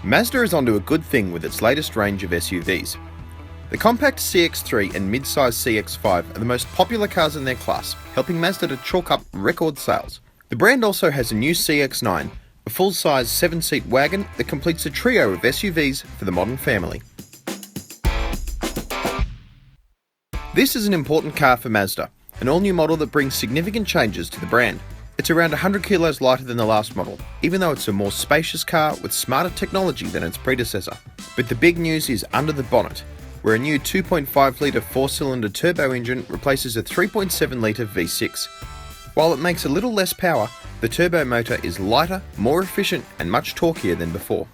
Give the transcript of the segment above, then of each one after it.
Mazda is onto a good thing with its latest range of SUVs. The compact CX-3 and mid-size CX-5 are the most popular cars in their class, helping Mazda to chalk up record sales. The brand also has a new CX-9, a full-size 7-seat wagon that completes a trio of SUVs for the modern family. This is an important car for Mazda, an all-new model that brings significant changes to the brand. It's around 100 kilos lighter than the last model, even though it's a more spacious car with smarter technology than its predecessor. But the big news is under the bonnet, where a new 2.5-litre 4-cylinder turbo engine replaces a 3.7-litre V6. While it makes a little less power, the turbo motor is lighter, more efficient and much torquier than before.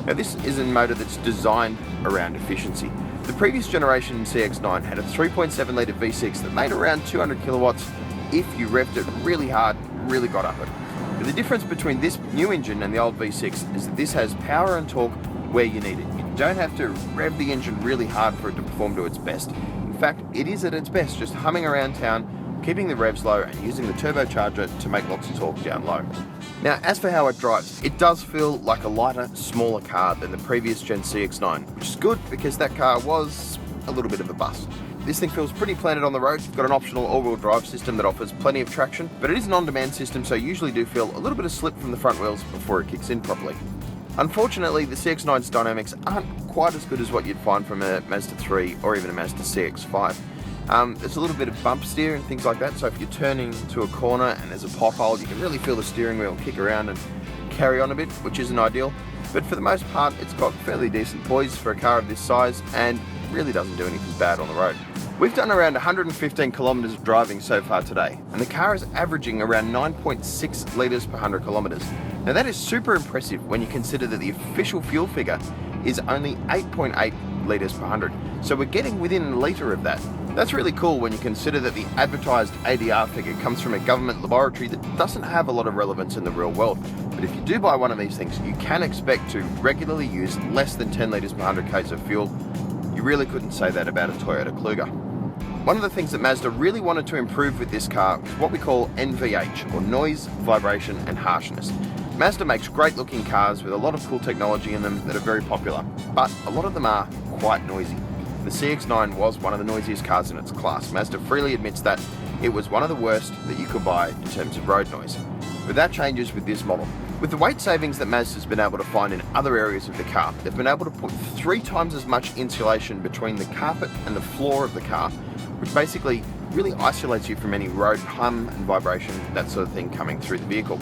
Now this is a motor that's designed around efficiency. The previous generation CX-9 had a 3.7-litre V6 that made around 200 kilowatts if you revved it really hard, really got up it. But the difference between this new engine and the old V6 is that this has power and torque where you need it. You don't have to rev the engine really hard for it to perform to its best. In fact, it is at its best just humming around town, keeping the revs low and using the turbocharger to make lots of torque down low. Now, as for how it drives, it does feel like a lighter, smaller car than the previous gen CX-9, which is good because that car was a little bit of a bust. This thing feels pretty planted on the road. It's got an optional all-wheel drive system that offers plenty of traction, but it is an on-demand system, so you usually do feel a little bit of slip from the front wheels before it kicks in properly. Unfortunately, the CX-9's dynamics aren't quite as good as what you'd find from a Mazda 3 or even a Mazda CX-5. There's a little bit of bump steer and things like that, so if you're turning to a corner and there's a pothole, you can really feel the steering wheel kick around and carry on a bit, which isn't ideal. But for the most part, it's got fairly decent poise for a car of this size and really doesn't do anything bad on the road. We've done around 115 kilometres of driving so far today, and the car is averaging around 9.6 litres per 100 kilometres. Now that is super impressive when you consider that the official fuel figure is only 8.8 litres per 100, so we're getting within a litre of that. That's really cool when you consider that the advertised ADR figure comes from a government laboratory that doesn't have a lot of relevance in the real world. But if you do buy one of these things, you can expect to regularly use less than 10 litres per 100 k's of fuel. You really couldn't say that about a Toyota Kluger. One of the things that Mazda really wanted to improve with this car is what we call NVH, or noise, vibration and harshness. Mazda makes great looking cars with a lot of cool technology in them that are very popular, but a lot of them are quite noisy. The CX-9 was one of the noisiest cars in its class. Mazda freely admits that it was one of the worst that you could buy in terms of road noise. But that changes with this model. With the weight savings that Mazda's been able to find in other areas of the car, they've been able to put 3 times as much insulation between the carpet and the floor of the car, which basically really isolates you from any road hum and vibration, that sort of thing coming through the vehicle.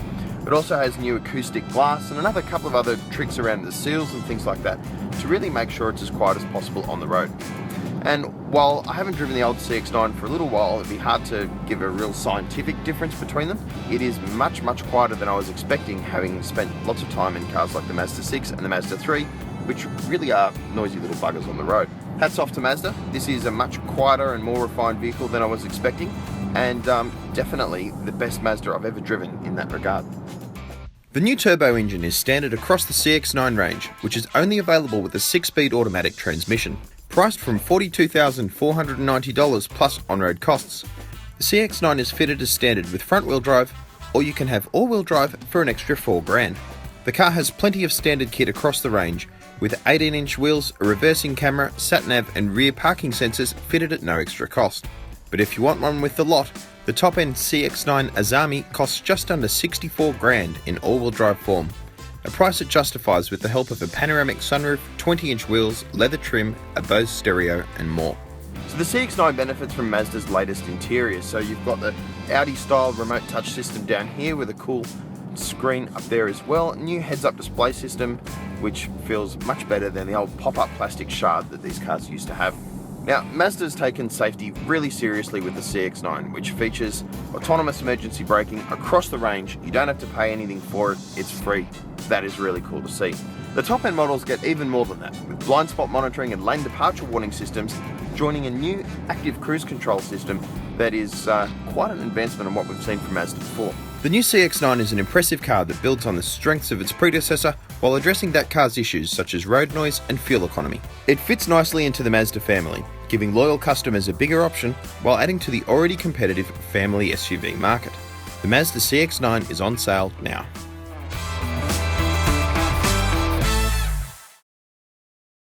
It also has new acoustic glass and another couple of other tricks around the seals and things like that to really make sure it's as quiet as possible on the road. And while I haven't driven the old CX-9 for a little while, it'd be hard to give a real scientific difference between them. It is much, much quieter than I was expecting, having spent lots of time in cars like the Mazda 6 and the Mazda 3, which really are noisy little buggers on the road. Hats off to Mazda. This is a much quieter and more refined vehicle than I was expecting, and definitely the best Mazda I've ever driven in that regard. The new turbo engine is standard across the CX-9 range, which is only available with a 6-speed automatic transmission. Priced from $42,490 plus on-road costs, the CX-9 is fitted as standard with front-wheel drive, or you can have all-wheel drive for an extra $4,000. The car has plenty of standard kit across the range, with 18-inch wheels, a reversing camera, sat-nav and rear parking sensors fitted at no extra cost. But if you want one with the lot, the top-end CX-9 Azami costs just under $64,000 in all-wheel drive form, a price it justifies with the help of a panoramic sunroof, 20-inch wheels, leather trim, a Bose stereo and more. So the CX-9 benefits from Mazda's latest interior. So you've got the Audi-style remote touch system down here with a cool screen up there as well. A new heads-up display system, which feels much better than the old pop-up plastic shard that these cars used to have. Now, Mazda's taken safety really seriously with the CX-9, which features autonomous emergency braking across the range. You don't have to pay anything for it, it's free. That is really cool to see. The top-end models get even more than that, with blind spot monitoring and lane departure warning systems, joining a new active cruise control system that is quite an advancement on what we've seen from Mazda before. The new CX-9 is an impressive car that builds on the strengths of its predecessor while addressing that car's issues such as road noise and fuel economy. It fits nicely into the Mazda family, giving loyal customers a bigger option while adding to the already competitive family SUV market. The Mazda CX-9 is on sale now.